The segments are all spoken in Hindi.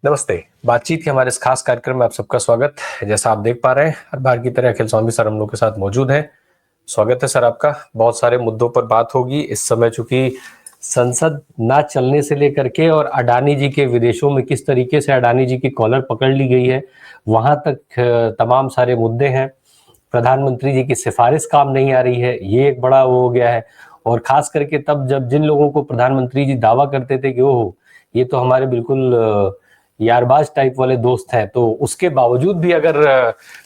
नमस्ते। बातचीत के हमारे इस खास कार्यक्रम में आप सबका स्वागत। जैसा आप देख पा रहे हैं, हर बार की तरह अखिल स्वामी सर हम लोग के साथ मौजूद हैं। स्वागत है सर आपका। बहुत सारे मुद्दों पर बात होगी इस समय, चूंकि संसद ना चलने से लेकर के और अडानी जी के विदेशों में किस तरीके से अडानी जी की कॉलर पकड़ ली गई है, वहां तक तमाम सारे मुद्दे हैं। प्रधानमंत्री जी की सिफारिश काम नहीं आ रही है, ये एक बड़ा वो हो गया है। और खास करके तब जब जिन लोगों को प्रधानमंत्री जी दावा करते थे कि ओह ये तो हमारे बिल्कुल यारबाज टाइप वाले दोस्त हैं, तो उसके बावजूद भी अगर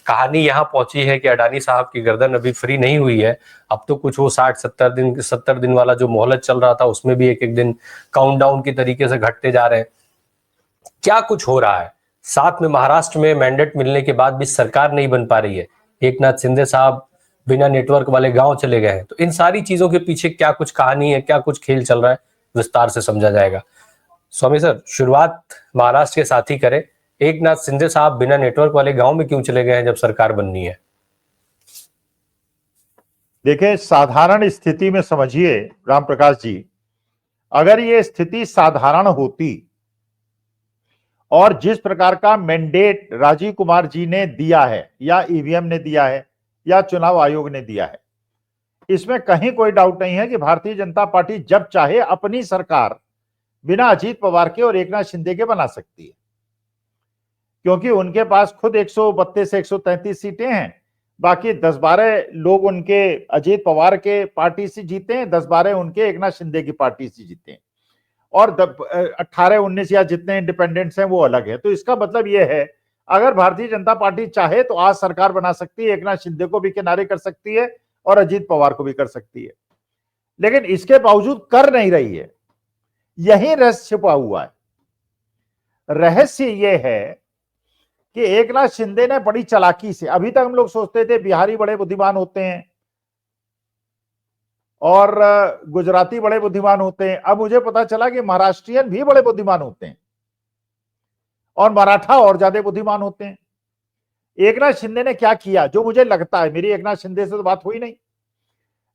कहानी यहाँ पहुंची है कि अडानी साहब की गर्दन अभी फ्री नहीं हुई है। अब तो कुछ वो 60-70 दिन वाला जो मोहलत चल रहा था, उसमें भी एक एक दिन काउंटडाउन की तरीके से घटते जा रहे हैं। क्या कुछ हो रहा है? साथ में महाराष्ट्र में मैंडेट मिलने के बाद भी सरकार नहीं बन पा रही है। एक नाथ शिंदे साहब बिना नेटवर्क वाले गांव चले गए हैं। तो इन सारी चीजों के पीछे क्या कुछ कहानी है, क्या कुछ खेल चल रहा है, विस्तार से समझा जाएगा। स्वामी सर, शुरुआत महाराष्ट्र के साथ ही करें। एक नाथ शिंदे साहब बिना नेटवर्क वाले गांव में क्यों चले गए हैं जब सरकार बननी है? देखिए, साधारण स्थिति में समझिए राम प्रकाश जी, अगर ये स्थिति साधारण होती और जिस प्रकार का मैंडेट राजीव कुमार जी ने दिया है या ईवीएम ने दिया है या चुनाव आयोग ने दिया है, इसमें कहीं कोई डाउट नहीं है कि भारतीय जनता पार्टी जब चाहे अपनी सरकार बिना अजीत पवार के और एकनाथ शिंदे के बना सकती है, क्योंकि उनके पास खुद 132 से 133 सीटें हैं। बाकी 10-12 लोग उनके अजीत पवार के पार्टी से जीते हैं, 10-12 उनके एकनाथ शिंदे की पार्टी से जीते हैं, और 18-19 या जितने इंडिपेंडेंट्स हैं वो अलग है। तो इसका मतलब ये है, अगर भारतीय जनता पार्टी चाहे तो आज सरकार बना सकती है, एकनाथ शिंदे को भी किनारे कर सकती है और अजीत पवार को भी कर सकती है, लेकिन इसके बावजूद कर नहीं रही है। यही रहस्य छिपा हुआ है। रहस्य ये है कि एकनाथ शिंदे ने बड़ी चालाकी से, अभी तक हम लोग सोचते थे बिहारी बड़े बुद्धिमान होते हैं और गुजराती बड़े बुद्धिमान होते हैं, अब मुझे पता चला कि महाराष्ट्रियन भी बड़े बुद्धिमान होते हैं और मराठा और ज्यादा बुद्धिमान होते हैं। एकनाथ शिंदे ने क्या किया, जो मुझे लगता है, मेरी एकनाथ शिंदे से तो बात हुई नहीं,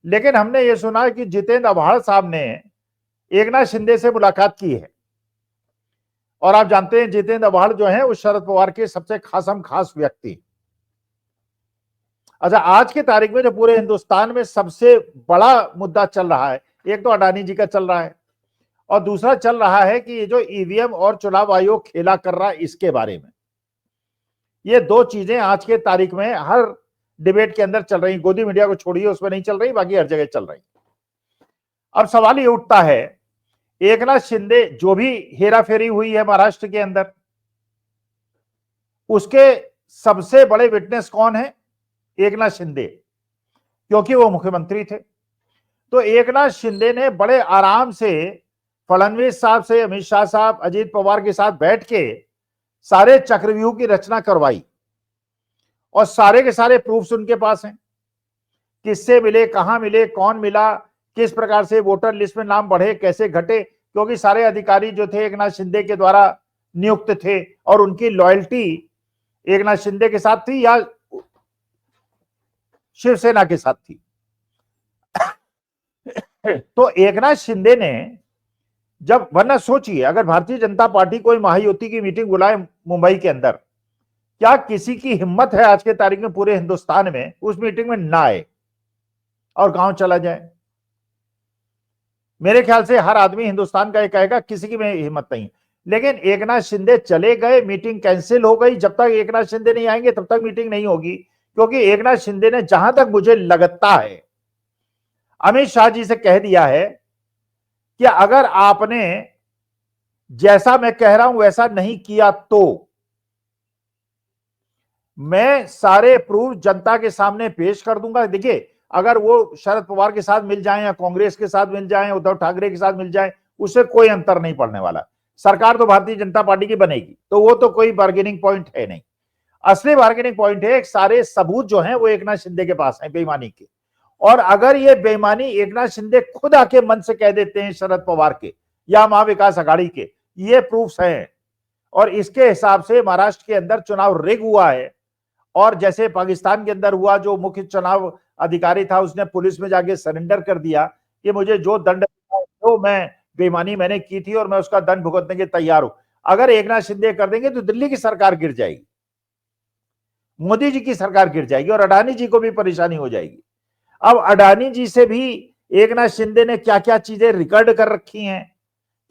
लेकिन हमने ये सुना कि जितेंद्र आव्हाड साहब ने एकनाथ शिंदे से मुलाकात की है। और आप जानते हैं जितेंद्र आव्हाड जो है वो शरद पवार के सबसे खास व्यक्ति। अच्छा, आज की तारीख में जो पूरे हिंदुस्तान में सबसे बड़ा मुद्दा चल रहा है, एक तो अडानी जी का चल रहा है और दूसरा चल रहा है कि ये जो ईवीएम और चुनाव आयोग खेला कर रहा है, इसके बारे में। ये दो चीजें आज के तारीख में हर डिबेट के अंदर चल रही। गोदी मीडिया को छोड़िए, उसमें नहीं चल रही, बाकी हर जगह चल रही। अब सवाल ये उठता है, एकनाथ शिंदे जो भी हेरा फेरी हुई है महाराष्ट्र के अंदर, उसके सबसे बड़े विटनेस कौन है? एकनाथ शिंदे, क्योंकि वो मुख्यमंत्री थे। तो एकनाथ शिंदे ने बड़े आराम से फडणवीस साहब से, अमित शाह साहब, अजीत पवार के साथ बैठ के सारे चक्रव्यूह की रचना करवाई और सारे के सारे प्रूफ्स उनके पास हैं। किससे मिले, कहां मिले, कौन मिला, किस प्रकार से वोटर लिस्ट में नाम बढ़े, कैसे घटे, क्योंकि सारे अधिकारी जो थे एकनाथ शिंदे के द्वारा नियुक्त थे और उनकी लॉयल्टी एकनाथ शिंदे के साथ थी या शिवसेना के साथ थी। तो एकनाथ शिंदे ने जब, वरना सोचिए, अगर भारतीय जनता पार्टी कोई महायुति की मीटिंग बुलाए मुंबई के अंदर, क्या किसी की हिम्मत है आज के तारीख में पूरे हिंदुस्तान में उस मीटिंग में ना आए और गांव चला जाए? मेरे ख्याल से हर आदमी हिंदुस्तान का ये कहेगा किसी की में हिम्मत नहीं। लेकिन एकनाथ शिंदे चले गए, मीटिंग कैंसिल हो गई। जब तक एकनाथ शिंदे नहीं आएंगे तब तक मीटिंग नहीं होगी, क्योंकि एकनाथ शिंदे ने, जहां तक मुझे लगता है, अमित शाह जी से कह दिया है कि अगर आपने जैसा मैं कह रहा हूं वैसा नहीं किया तो मैं सारे प्रूफ जनता के सामने पेश कर दूंगा। देखिए, अगर वो शरद पवार के साथ मिल जाएं या कांग्रेस के साथ मिल जाएं, उद्धव ठाकरे के साथ मिल जाएं, उससे कोई अंतर नहीं पड़ने वाला। सरकार तो भारतीय जनता पार्टी की बनेगी, तो वो तो कोई बार्गेनिंग पॉइंट है नहीं। असली बार्गेनिंग पॉइंट है, सारे सबूत जो हैं वो एकनाथ शिंदे के पास हैं बेईमानी के। और अगर ये बेईमानी एकनाथ शिंदे खुद आके मन से कह देते हैं शरद पवार के या महाविकास आघाड़ी के, ये प्रूफ्स हैं। और इसके हिसाब से महाराष्ट्र के अंदर चुनाव रिग हुआ है, और जैसे पाकिस्तान के अंदर हुआ, जो मुख्य चुनाव अधिकारी था उसने पुलिस में जाके सरेंडर कर दिया कि मुझे जो दंड, जो मैं बेईमानी मैंने की थी और मैं उसका दंड भुगतने के तैयार हूं। अगर एकनाथ शिंदे कर देंगे तो दिल्ली की सरकार गिर जाएगी, मोदी जी की सरकार गिर जाएगी और अडानी जी को भी परेशानी हो जाएगी। अब अडानी जी से भी एकनाथ शिंदे ने क्या क्या चीजें रिकॉर्ड कर रखी हैं,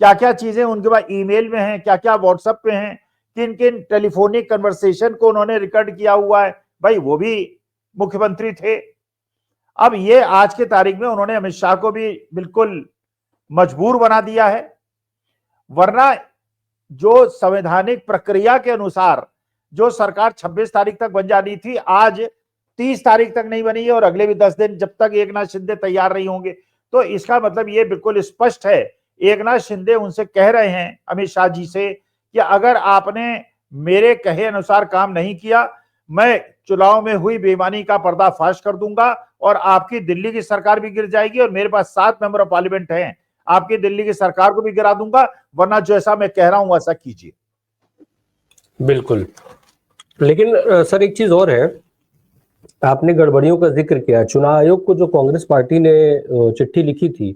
क्या क्या चीजें उनके पास ईमेल में हैं, क्या क्या व्हाट्सएप पे हैं, किन किन टेलीफोनिक कन्वर्सेशन को उन्होंने रिकॉर्ड किया हुआ है, भाई वो भी मुख्यमंत्री थे। अब ये आज के तारीख में उन्होंने अमित शाह को भी बिल्कुल मजबूर बना दिया है, वरना जो संवैधानिक प्रक्रिया के अनुसार जो सरकार 26 तारीख तक बन जानी थी, आज 30 तारीख तक नहीं बनी है और अगले भी 10 दिन जब तक एकनाथ शिंदे तैयार नहीं होंगे। तो इसका मतलब ये बिल्कुल स्पष्ट है, एकनाथ शिंदे उनसे कह रहे हैं अमित शाह जी से कि अगर आपने मेरे कहे अनुसार काम नहीं किया, मैं चुनाव में हुई बेईमानी का पर्दाफाश कर दूंगा और आपकी दिल्ली की सरकार भी गिर जाएगी और मेरे पास 7 मेंबर ऑफ पार्लियामेंट हैं, आपकी दिल्ली की सरकार को भी गिरा दूंगा, वरना जैसा मैं कह रहा हूं वैसा कीजिए। बिल्कुल। लेकिन सर एक चीज और है, आपने गड़बड़ियों का जिक्र किया। चुनाव आयोग को जो कांग्रेस पार्टी ने चिट्ठी लिखी थी,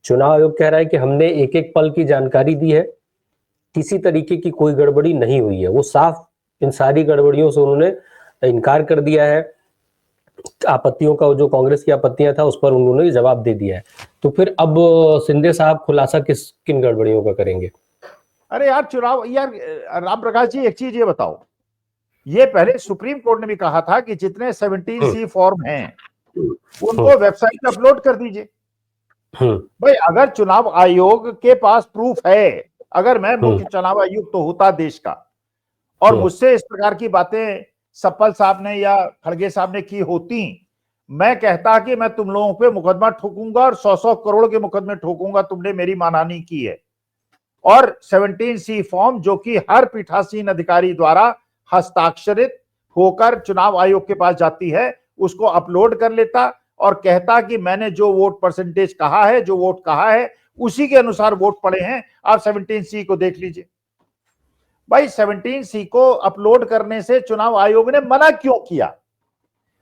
चुनाव आयोग कह रहा है कि हमने एक एक पल की जानकारी दी है, किसी तरीके की कोई गड़बड़ी नहीं हुई है। वो साफ इन सारी गड़बड़ियों से उन्होंने इनकार कर दिया है। आपत्तियों का जो कांग्रेस की आपत्तियां था उस पर उन्होंने जवाब दे दिया है। तो फिर अब शिंदे साहब खुलासा किन गड़बड़ियों का करेंगे? अरे यार चुनाव, यार राम प्रकाश जी एक चीज ये बताओ, ये पहले सुप्रीम कोर्ट ने भी कहा था कि जितने 17C फॉर्म हैं उनको वेबसाइट पे अपलोड कर दीजिए। भाई अगर चुनाव आयोग के पास प्रूफ है, अगर मैं मुख्य चुनाव आयुक्त तो होता देश का और मुझसे इस प्रकार की बातें सप्पल साहब ने या खड़गे साहब ने की होती, मैं कहता कि मैं तुम लोगों पे मुकदमा ठोकूंगा और 100-100 करोड़ के मुकदमे ठोकूंगा, तुमने मेरी मानहानि की है। और 17C फॉर्म जो कि हर पीठासीन अधिकारी द्वारा हस्ताक्षरित होकर चुनाव आयोग के पास जाती है, उसको अपलोड कर लेता और कहता कि मैंने जो वोट परसेंटेज कहा है, जो वोट कहा है, उसी के अनुसार वोट पड़े हैं, आप 17C को देख लीजिए। भाई 17C को अपलोड करने से चुनाव आयोग ने मना क्यों किया?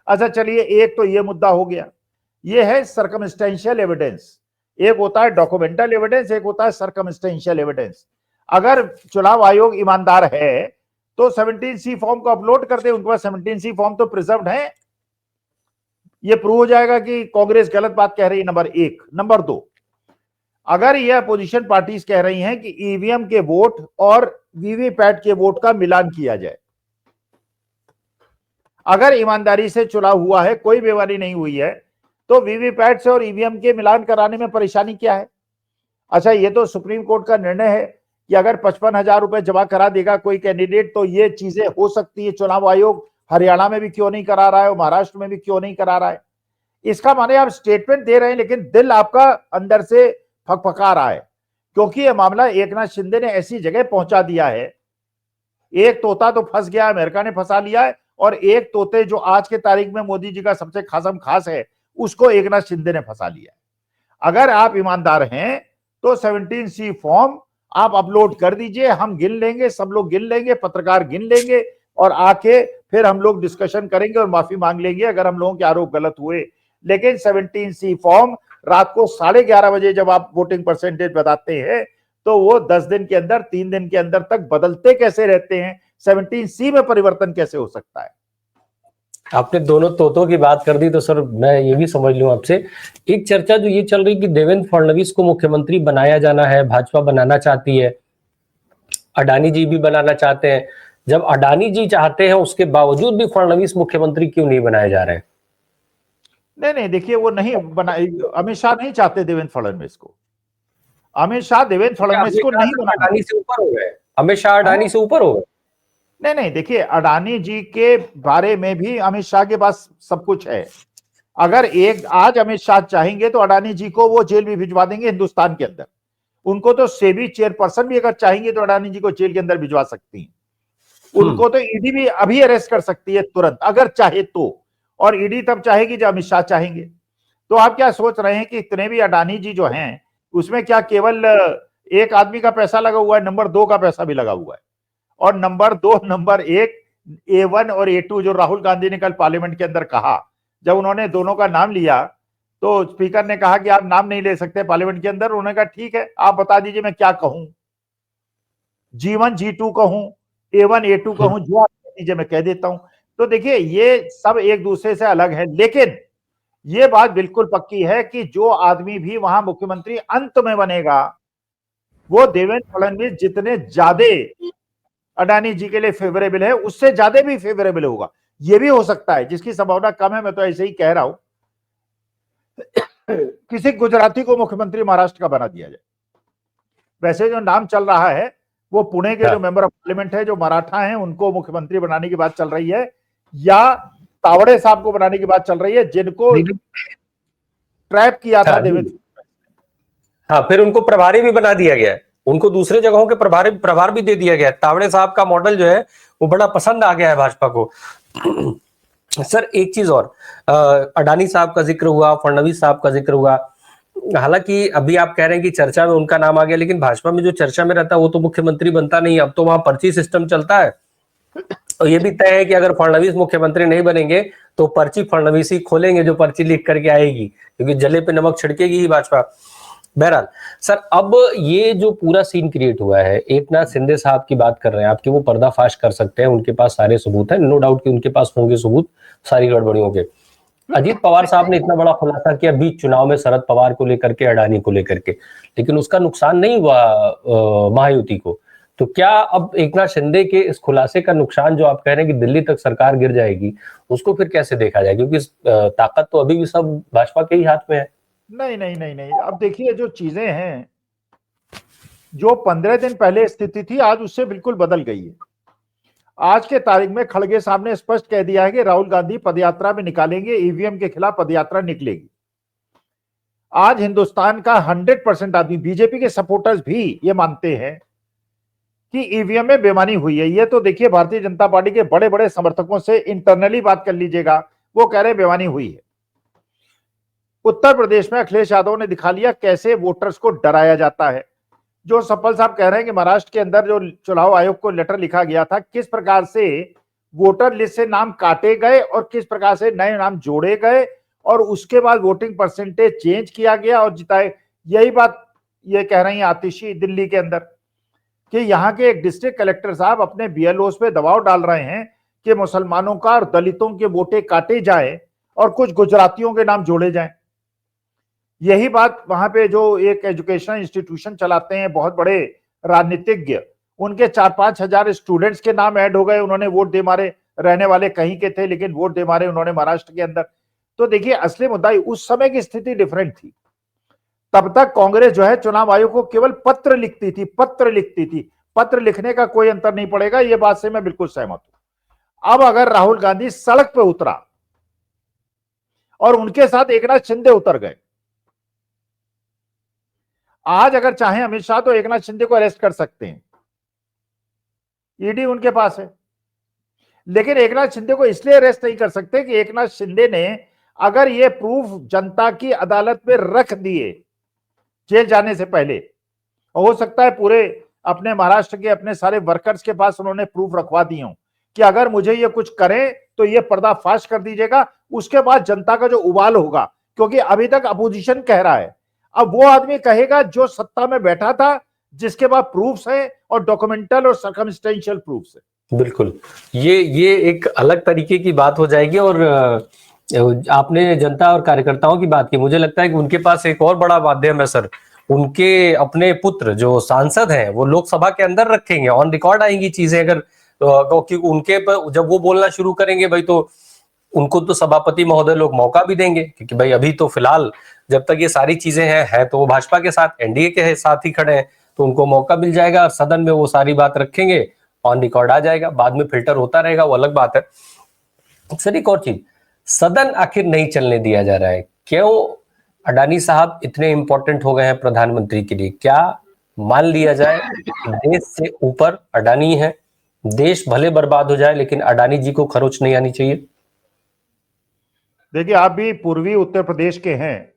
अच्छा चलिए, एक तो ये मुद्दा हो गया, ये है सर्कमस्टेंशियल एविडेंस। एक होता है डॉक्यूमेंटल एविडेंस, एक होता है सर्कमस्टेंशियल एविडेंस। अगर चुनाव आयोग ईमानदार है तो 17C फॉर्म को अपलोड कर दे, उनके पास 17C फॉर्म तो प्रिजर्व्ड है, ये प्रूव हो जाएगा कि कांग्रेस गलत बात कह रही है, नंबर 1। नंबर 2, अगर ये अपोजिशन पार्टीज कह रही हैं कि ईवीएम के वोट और वीवीपैट के वोट का मिलान किया जाए, अगर ईमानदारी से चुनाव हुआ है, कोई बेईमानी नहीं हुई है, तो वीवीपैट से और ईवीएम के मिलान कराने में परेशानी क्या है? अच्छा, ये तो सुप्रीम कोर्ट का निर्णय है कि अगर 55,000 रुपए जमा करा देगा कोई कैंडिडेट तो ये चीजें हो सकती है। चुनाव आयोग हरियाणा में भी क्यों नहीं करा रहा है और महाराष्ट्र में भी क्यों नहीं करा रहा है? इसका माने आप स्टेटमेंट दे रहे हैं लेकिन दिल आपका अंदर से फकफका रहा है, क्योंकि यह मामला एकनाथ शिंदे ने ऐसी जगह पहुंचा दिया है। एक तोता तो फंस गया, अमेरिका ने फंसा लिया है, और एक तोते जो आज के तारीख में मोदी जी का सबसे खासम खास है, उसको एकनाथ शिंदे ने फंसा लिया है। अगर आप ईमानदार हैं तो 17C फॉर्म आप अपलोड कर दीजिए, हम गिन लेंगे, सब लोग गिन लेंगे, पत्रकार गिन लेंगे और आके फिर हम लोग डिस्कशन करेंगे और माफी मांग लेंगे अगर हम लोगों के आरोप गलत हुए। लेकिन 17C फॉर्म रात को 11:30 बजे जब आप वोटिंग परसेंटेज बताते हैं तो वो 10 दिन के अंदर, 3 दिन के अंदर तक बदलते कैसे रहते हैं? 17C में परिवर्तन कैसे हो सकता है? आपने दोनों तोतों की बात कर दी तो सर मैं ये भी समझ लूं आपसे, एक चर्चा जो ये चल रही कि देवेंद्र फडणवीस को मुख्यमंत्री बनाया जाना है, भाजपा बनाना चाहती है, अडानी जी भी बनाना चाहते हैं। जब अडानी जी चाहते हैं उसके बावजूद भी फडणवीस मुख्यमंत्री क्यों नहीं बनाए जा रहे हैं? नहीं, देखिए वो नहीं बना, अमित शाह नहीं चाहते देवेंद्र फडणवीस को। अमित शाह देवेंद्र फडणवीस को नहीं बनाना। अडानी से ऊपर हो गए, अमित शाह अडानी से ऊपर हो गए। नहीं, देखिए अडानी जी के बारे में भी अमित शाह के पास सब कुछ है। अगर एक आज अमित शाह चाहेंगे तो अडानी जी को वो जेल भी भिजवा देंगे हिंदुस्तान के अंदर। उनको तो सेबी चेयरपर्सन भी अगर चाहेंगे तो अडानी जी को जेल के अंदर भिजवा सकती हैं। उनको तो ईडी भी अभी अरेस्ट कर सकती है तुरंत अगर चाहे तो, और ईडी तब चाहेगी जब अमित शाह चाहेंगे। तो आप क्या सोच रहे हैं कि इतने भी अडानी जी जो हैं उसमें क्या केवल एक आदमी का पैसा लगा हुआ है? नंबर 2 का पैसा भी लगा हुआ है। और नंबर 2, नंबर 1, A1 और A2 जो राहुल गांधी ने कल पार्लियामेंट के अंदर कहा, जब उन्होंने दोनों का नाम लिया तो स्पीकर ने कहा कि आप नाम नहीं ले सकते पार्लियामेंट के अंदर। उन्होंने कहा ठीक है, आप बता दीजिए मैं क्या कहूं। G1 G2 कहूं, A1 A2 कहूं, जो आप दीजिए मैं कह देता हूं। तो देखिए ये सब एक दूसरे से अलग है, लेकिन ये बात बिल्कुल पक्की है कि जो आदमी भी वहां मुख्यमंत्री अंत में बनेगा वो देवेंद्र फडणवीस जितने ज्यादा अडानी जी के लिए फेवरेबल है उससे ज्यादा भी फेवरेबल होगा। ये भी हो सकता है, जिसकी संभावना कम है, मैं तो ऐसे ही कह रहा हूं, किसी गुजराती को मुख्यमंत्री महाराष्ट्र का बना दिया जाए। वैसे जो नाम चल रहा है वो पुणे के जो मेंबर ऑफ पार्लियामेंट है जो मराठा हैं उनको मुख्यमंत्री बनाने की बात चल रही है, या तावड़े साहब को बनाने की बात चल रही है, जिनको ट्रैप किया था देवेंद्र। हाँ, फिर उनको प्रभारी भी बना दिया गया है, उनको दूसरे जगहों के प्रभार भी दे दिया गया है। तावड़े साहब का मॉडल जो है वो बड़ा पसंद आ गया है भाजपा को। सर एक चीज और, अडानी साहब का जिक्र हुआ, फडणवीस साहब का जिक्र हुआ, हालांकि अभी आप कह रहे हैं कि चर्चा में उनका नाम आ गया, लेकिन भाजपा में जो चर्चा में रहता है वो तो मुख्यमंत्री बनता नहीं। अब तो वहां पर्ची सिस्टम चलता है, और ये भी तय है कि अगर फडणवीस मुख्यमंत्री नहीं बनेंगे तो पर्ची फडणवीस ही खोलेंगे, जो पर्ची लिख करके आएगी, क्योंकि जले पे नमक छिड़केगी ही भाजपा। बहरहाल सर, अब ये जो पूरा सीन क्रिएट हुआ है, एकनाथ शिंदे साहब की बात कर रहे हैं आपके, वो पर्दाफाश कर सकते हैं, उनके पास सारे सबूत हैं, नो डाउट कि उनके पास होंगे सबूत सारी गड़बड़ियों के। अजीत पवार साहब ने इतना बड़ा खुलासा किया बीच चुनाव में शरद पवार को लेकर के, अडानी को लेकर के, लेकिन उसका नुकसान नहीं हुआ महायुति को। तो क्या अब एकनाथ शिंदे के इस खुलासे का नुकसान जो आप कह रहे हैं कि दिल्ली तक सरकार गिर जाएगी, उसको फिर कैसे देखा जाए, क्योंकि ताकत तो अभी भी सब भाजपा के ही हाथ में है। नहीं नहीं नहीं नहीं, अब देखिए जो चीजें हैं, जो 15 दिन पहले स्थिति थी आज उससे बिल्कुल बदल गई है। आज के तारीख में खड़गे साहब ने स्पष्ट कह दिया है कि राहुल गांधी पदयात्रा में निकालेंगे, ईवीएम के खिलाफ पदयात्रा निकलेगी। आज हिंदुस्तान का 100% आदमी, बीजेपी के सपोर्टर्स भी ये मानते हैं कि ईवीएम में बेईमानी हुई है। ये तो देखिए भारतीय जनता पार्टी के बड़े बड़े समर्थकों से इंटरनली बात कर लीजिएगा, वो कह रहे बेईमानी हुई है। उत्तर प्रदेश में अखिलेश यादव ने दिखा लिया कैसे वोटर्स को डराया जाता है। जो सफल साहब कह रहे हैं कि महाराष्ट्र के अंदर जो चुनाव आयोग को लेटर लिखा गया था, किस प्रकार से वोटर लिस्ट से नाम काटे गए और किस प्रकार से नए नाम जोड़े गए, और उसके बाद वोटिंग परसेंटेज चेंज किया गया और जिताए। यही बात ये कह रही है आतिशी दिल्ली के अंदर, कि यहाँ के एक डिस्ट्रिक्ट कलेक्टर साहब अपने बीएलओस पे दबाव डाल रहे हैं कि मुसलमानों का और दलितों के वोटे काटे जाए और कुछ गुजरातियों के नाम जोड़े जाएं। यही बात वहां पे जो एक एजुकेशनल इंस्टीट्यूशन चलाते हैं बहुत बड़े राजनीतिज्ञ, उनके 4-5 हजार स्टूडेंट्स के नाम ऐड हो गए, उन्होंने वोट दे मारे, रहने वाले कहीं के थे लेकिन वोट दे मारे उन्होंने महाराष्ट्र के अंदर। तो देखिए असली मुद्दा, उस समय की स्थिति डिफरेंट थी। तब तक कांग्रेस जो है चुनाव आयोग को केवल पत्र लिखती थी, पत्र लिखने का कोई अंतर नहीं पड़ेगा, ये बात से मैं बिल्कुल सहमत हूं। अब अगर राहुल गांधी सड़क पे उतरा और उनके साथ एकनाथ शिंदे उतर गए, आज अगर चाहे अमित शाह तो एकनाथ शिंदे को अरेस्ट कर सकते हैं, ईडी उनके पास है, लेकिन एकनाथ शिंदे को इसलिए अरेस्ट नहीं कर सकते कि एकनाथ शिंदे ने अगर ये प्रूफ जनता की अदालत में रख दिए जेल जाने से पहले, हो सकता है पूरे अपने महाराष्ट्र के अपने सारे वर्कर्स के पास उन्होंने प्रूफ रखवा दिए हों कि अगर मुझे ये कुछ करें तो ये पर्दाफाश कर दीजिएगा, उसके बाद जनता का जो उबाल होगा, क्योंकि अभी तक अपोजिशन कह रहा है, अब वो आदमी कहेगा जो सत्ता में बैठा था, जिसके पास प्रूफ्स है और डॉक्यूमेंटल और सर्कमस्टेंशियल प्रूफ्स है। बिल्कुल, ये एक अलग तरीके की बात हो जाएगी। और आपने जनता और कार्यकर्ताओं की बात की, मुझे लगता है कि उनके पास एक और बड़ा माध्यम है सर, उनके अपने पुत्र जो सांसद हैं वो लोकसभा के अंदर रखेंगे, ऑन रिकॉर्ड आएंगी चीजें। अगर क्योंकि उनके पर जब वो बोलना शुरू करेंगे भाई, तो उनको तो सभापति महोदय लोग मौका भी देंगे, क्योंकि भाई अभी तो फिलहाल जब तक ये सारी चीजें हैं तो वो भाजपा के साथ, एनडीए के साथ ही खड़े हैं, तो उनको मौका मिल जाएगा, सदन में वो सारी बात रखेंगे, ऑन रिकॉर्ड आ जाएगा, बाद में फिल्टर होता रहेगा, वो अलग बात है। सर एक और चीज, सदन आखिर नहीं चलने दिया जा रहा है, क्यों? अडानी साहब इतने इंपॉर्टेंट हो गए हैं प्रधानमंत्री के लिए, क्या मान लिया जाए देश से ऊपर अडानी है, देश भले बर्बाद हो जाए लेकिन अडानी जी को खरोच नहीं आनी चाहिए? देखिए आप भी पूर्वी उत्तर प्रदेश के हैं,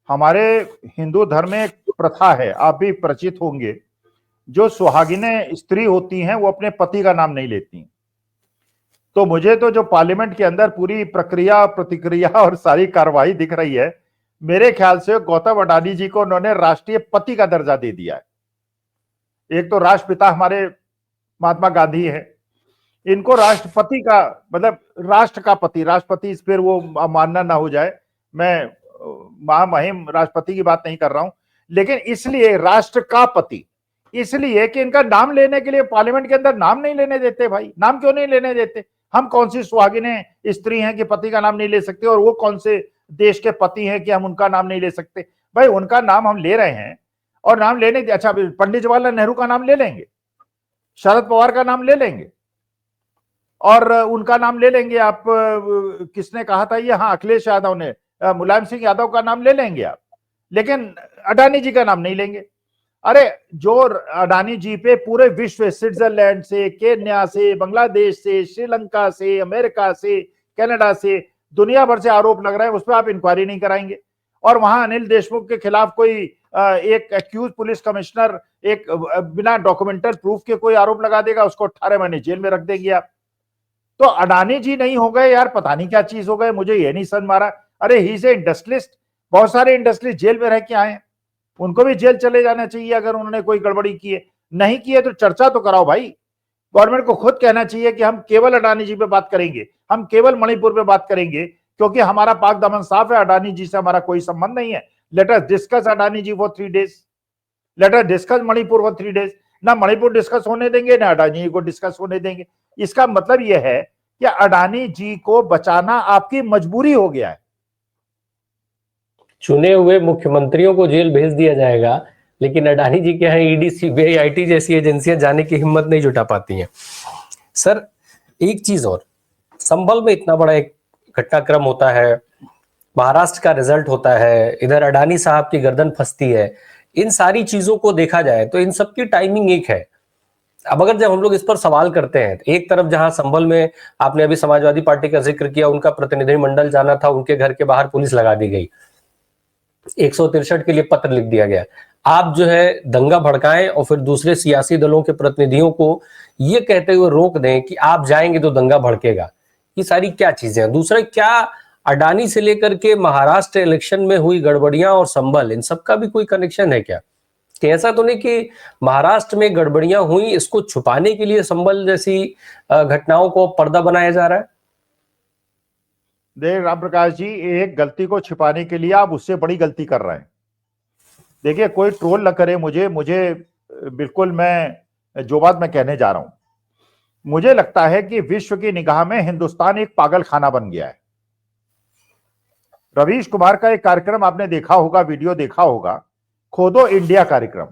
हमारे हिंदू धर्म में एक प्रथा है, आप भी परिचित होंगे, जो सुहागिनें स्त्री होती हैं वो अपने पति का नाम नहीं लेती। तो मुझे तो जो पार्लियामेंट के अंदर पूरी प्रक्रिया, प्रतिक्रिया और सारी कार्रवाई दिख रही है, मेरे ख्याल से गौतम अडानी जी को उन्होंने राष्ट्रीय पति का दर्जा दे दिया है। एक तो राष्ट्रपिता हमारे महात्मा गांधी है, इनको राष्ट्रपति का मतलब राष्ट्र का पति, राष्ट्रपति इस पर वो मानना ना हो जाए, मैं महामहिम राष्ट्रपति की बात नहीं कर रहा हूं, लेकिन इसलिए राष्ट्र का पति, इसलिए कि इनका नाम लेने के लिए पार्लियामेंट के अंदर नाम नहीं लेने देते। भाई नाम क्यों नहीं लेने देते? हम कौन सी सुहागिनें स्त्री हैं कि पति का नाम नहीं ले सकते, और वो कौन से देश के पति हैं कि हम उनका नाम नहीं ले सकते? भाई उनका नाम हम ले रहे हैं, और नाम लेने, अच्छा पंडित जवाहरलाल नेहरू का नाम ले लेंगे, शरद पवार का नाम ले लेंगे, और उनका नाम ले लेंगे आप, किसने कहा था ये, हाँ अखिलेश यादव ने, मुलायम सिंह यादव का नाम ले लेंगे आप, लेकिन अडानी जी का नाम नहीं लेंगे। अरे जो अडानी जी पे पूरे विश्व, स्विट्जरलैंड से, केन्या से, बांग्लादेश से, श्रीलंका से, अमेरिका से, कनाडा से, दुनिया भर से आरोप लग रहे हैं, उस पर आप इंक्वायरी नहीं कराएंगे। और वहां अनिल देशमुख के खिलाफ कोई एक एक्यूज पुलिस कमिश्नर एक बिना डॉक्यूमेंटल प्रूफ के कोई आरोप लगा देगा, उसको 18 महीने जेल में रख देंगे आप। तो अडानी जी नहीं हो गए यार, पता नहीं क्या चीज हो गए, मुझे ये नहीं समझ मारा। अरे ही इज ए इंडस्ट्रियलिस्ट, बहुत सारे इंडस्ट्रियलिस्ट जेल में रह के आए हैं, उनको भी जेल चले जाना चाहिए अगर उन्होंने कोई गड़बड़ी की है। नहीं की है तो चर्चा तो कराओ भाई। गवर्नमेंट को खुद कहना चाहिए कि हम केवल अडानी जी पे बात करेंगे, हम केवल मणिपुर पे बात करेंगे, क्योंकि हमारा पाक दामन साफ है, अडानी जी से हमारा कोई संबंध नहीं है। Let us discuss Adani ji for 3 days, let us discuss Manipur for 3 days. ना मणिपुर डिस्कस होने देंगे, ना अडानी जी को डिस्कस होने देंगे। इसका मतलब यह है कि अडानी जी को बचाना आपकी मजबूरी हो गया है। चुने हुए मुख्यमंत्रियों को जेल भेज दिया जाएगा, लेकिन अडानी जी के यहाँ ईडी, सीबीआई, आईटी जैसी एजेंसियां जाने की हिम्मत नहीं जुटा पाती हैं। सर एक चीज और, संभल में इतना बड़ा एक घटनाक्रम होता है, महाराष्ट्र का रिजल्ट होता है, इधर अडानी साहब की गर्दन फंसती है, इन सारी चीजों को देखा जाए तो इन सबकी टाइमिंग एक है। अब अगर जब हम लोग इस पर सवाल करते हैं, एक तरफ जहां संभल में आपने अभी समाजवादी पार्टी का जिक्र किया, उनका प्रतिनिधिमंडल जाना था, उनके घर के बाहर पुलिस लगा दी गई, 163 के लिए पत्र लिख दिया गया, आप जो है दंगा भड़काएं और फिर दूसरे सियासी दलों के प्रतिनिधियों को ये कहते हुए रोक दें कि आप जाएंगे तो दंगा भड़केगा। ये सारी क्या चीजें हैं? दूसरा, क्या अडानी से लेकर के महाराष्ट्र इलेक्शन में हुई गड़बड़ियां और संभल, इन सबका भी कोई कनेक्शन है क्या? कि ऐसा तो नहीं कि महाराष्ट्र में गड़बड़ियां हुई, इसको छुपाने के लिए संभल जैसी घटनाओं को पर्दा बनाया जा रहा है? देख राम प्रकाश जी, एक गलती को छिपाने के लिए आप उससे बड़ी गलती कर रहे हैं। देखिए कोई ट्रोल न करे मुझे, बिल्कुल मैं जो बात मैं कहने जा रहा हूं, मुझे लगता है कि विश्व की निगाह में हिंदुस्तान एक पागल खाना बन गया है। रवीश कुमार का एक कार्यक्रम आपने देखा होगा, वीडियो देखा होगा, खोदो इंडिया कार्यक्रम।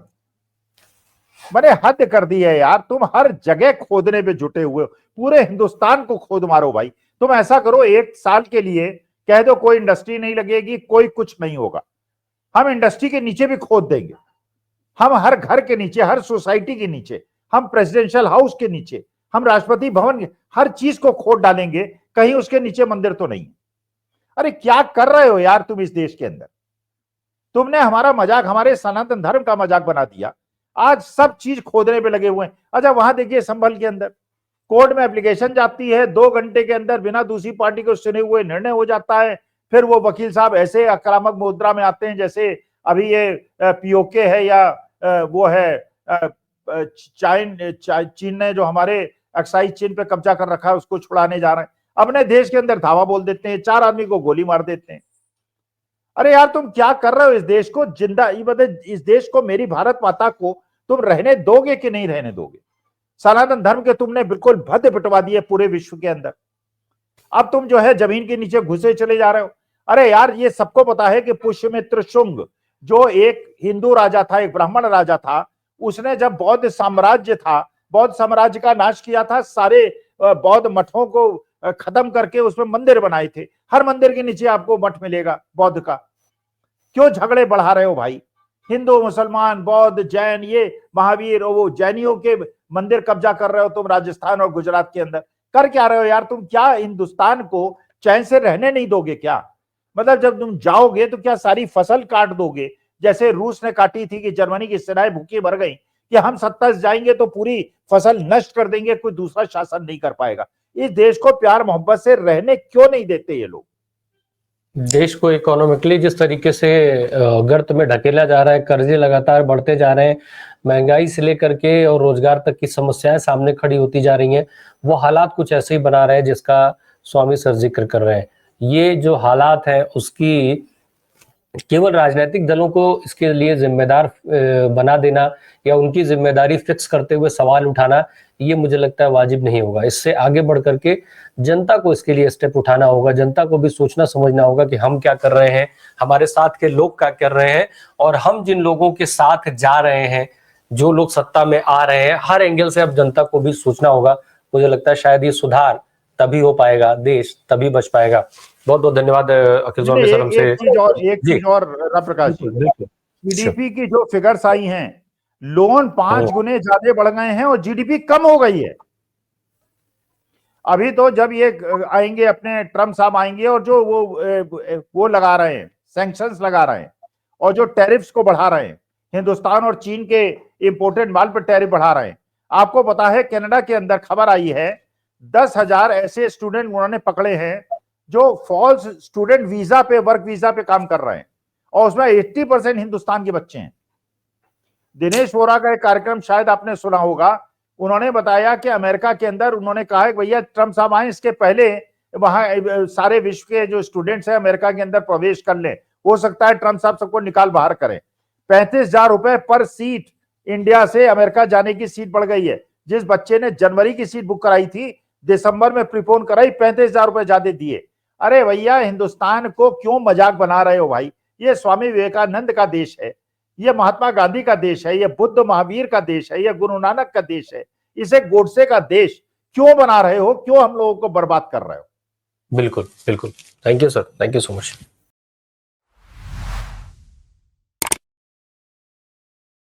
मैंने हद कर दी है यार, तुम हर जगह खोदने पे जुटे हुए हो, पूरे हिंदुस्तान को खोद मारो भाई। तुम ऐसा करो, 1 साल के लिए कह दो कोई इंडस्ट्री नहीं लगेगी, कोई कुछ नहीं होगा। हम इंडस्ट्री के नीचे भी खोद देंगे, हम हर घर के नीचे, हर सोसाइटी के नीचे, हम प्रेसिडेंशियल हाउस के नीचे, हम राष्ट्रपति भवन, हर चीज को खोद डालेंगे, कहीं उसके नीचे मंदिर तो नहीं। अरे क्या कर रहे हो यार तुम इस देश के अंदर? तुमने हमारा मजाक, हमारे सनातन धर्म का मजाक बना दिया, आज सब चीज खोदने पे लगे हुए हैं। अच्छा वहां देखिए संभल के अंदर कोर्ट में एप्लीकेशन जाती है, 2 घंटे के अंदर बिना दूसरी पार्टी को सुने हुए निर्णय हो जाता है। फिर वो वकील साहब ऐसे आक्रामक मुद्रा में आते हैं जैसे अभी ये पीओके है या वो है चीन ने जो हमारे एक्साइज चीन पे कब्जा कर रखा है उसको छुड़ाने जा रहे हैं। अपने देश के अंदर धावा बोल देते हैं, 4 आदमी को गोली मार देते हैं। अरे यार तुम क्या कर रहे हो? इस देश को जिंदा, इस देश को, मेरी भारत माता को तुम रहने दोगे कि नहीं रहने दोगे? सनातन धर्म के तुमने बिल्कुल भद्द पिटवा दिए पूरे विश्व के अंदर। अब तुम जो है जमीन के नीचे घुसे चले जा रहे हो। अरे यार ये सबको पता है कि पुष्यमित्र शुंग जो एक हिंदू राजा था, एक ब्राह्मण राजा था, उसने जब बौद्ध साम्राज्य था, बौद्ध साम्राज्य का नाश किया था, सारे बौद्ध मठों को खत्म करके उसमें मंदिर बनाए थे। हर मंदिर के नीचे आपको मठ मिलेगा बौद्ध का। क्यों झगड़े बढ़ा रहे हो भाई? हिंदू, मुसलमान, बौद्ध, जैन, ये महावीर और वो जैनियों के मंदिर कब्जा कर रहे हो तुम राजस्थान और गुजरात के अंदर। कर क्या रहे हो यार तुम? क्या हिंदुस्तान को चैन से रहने नहीं दोगे क्या? मतलब जब तुम जाओगे तो क्या सारी फसल काट दोगे, जैसे रूस ने काटी थी कि जर्मनी की सेनाएं भूखी मर गई कि हम सत्ता से जाएंगे तो पूरी फसल नष्ट कर देंगे, कोई दूसरा शासन नहीं कर पाएगा। इस देश को प्यार मोहब्बत से रहने क्यों नहीं देते ये लोग? देश को इकोनॉमिकली जिस तरीके से गर्त में ढकेला जा रहा है, कर्जे लगातार बढ़ते जा रहे हैं, महंगाई से लेकर के और रोजगार तक की समस्याएं सामने खड़ी होती जा रही हैं, वो हालात कुछ ऐसे ही बना रहे हैं जिसका स्वामी सर जिक्र कर रहे हैं। ये जो हालात है उसकी केवल राजनीतिक दलों को इसके लिए जिम्मेदार बना देना या उनकी जिम्मेदारी फिक्स करते हुए सवाल उठाना, ये मुझे लगता है वाजिब नहीं होगा। इससे आगे बढ़ करके जनता को इसके लिए स्टेप उठाना होगा, जनता को भी सोचना समझना होगा कि हम क्या कर रहे हैं, हमारे साथ के लोग क्या कर रहे हैं, और हम जिन लोगों के साथ जा रहे हैं, जो लोग सत्ता में आ रहे हैं, हर एंगल से अब जनता को भी सोचना होगा। मुझे लगता है शायद ये सुधार तभी हो पाएगा, देश तभी बच पाएगा। बहुत बहुत धन्यवाद अखिल स्वामी सर हमसे। एक चीज और राम प्रकाश जी, जीडीपी की जो फिगर्स आई हैं, लोन 5 गुने ज्यादा बढ़ गए हैं और जीडीपी कम हो गई है। अभी तो जब ये आएंगे, अपने ट्रम्प साहब आएंगे और जो वो लगा रहे हैं, सैंक्शंस लगा रहे हैं और जो टैरिफ्स को बढ़ा रहे हैं, हिंदुस्तान और चीन के इंपोर्टेड माल पर टैरिफ बढ़ा रहे हैं। आपको पता है कनाडा के अंदर खबर आई है 10,000 ऐसे स्टूडेंट उन्होंने पकड़े हैं जो फॉल्स स्टूडेंट वीजा पे, वर्क वीजा पे काम कर रहे हैं, और उसमें 80% हिंदुस्तान के बच्चे हैं। दिनेश वोरा का एक कार्यक्रम शायद आपने सुना होगा, उन्होंने बताया कि अमेरिका के अंदर उन्होंने कहा है भैया ट्रम्प साहब आए, इसके पहले वहां सारे विश्व के जो स्टूडेंट्स हैं अमेरिका के अंदर प्रवेश कर लें, हो सकता है ट्रम्प साहब सबको निकाल बाहर करें। 35,000 रुपए पर सीट इंडिया से अमेरिका जाने की सीट बढ़ गई है। जिस बच्चे ने जनवरी की सीट बुक कराई थी, दिसंबर में प्रीपोन कराई, 35,000 रुपए ज्यादा दिए। अरे भैया, हिंदुस्तान को क्यों मजाक बना रहे हो भाई? ये स्वामी विवेकानंद का देश है, ये महात्मा गांधी का देश है, ये बुद्ध महावीर का देश है, ये गुरु नानक का देश है। इसे गोडसे का देश क्यों बना रहे हो? क्यों हम लोगों को बर्बाद कर रहे हो? बिल्कुल बिल्कुल। Thank you sir, thank you so much.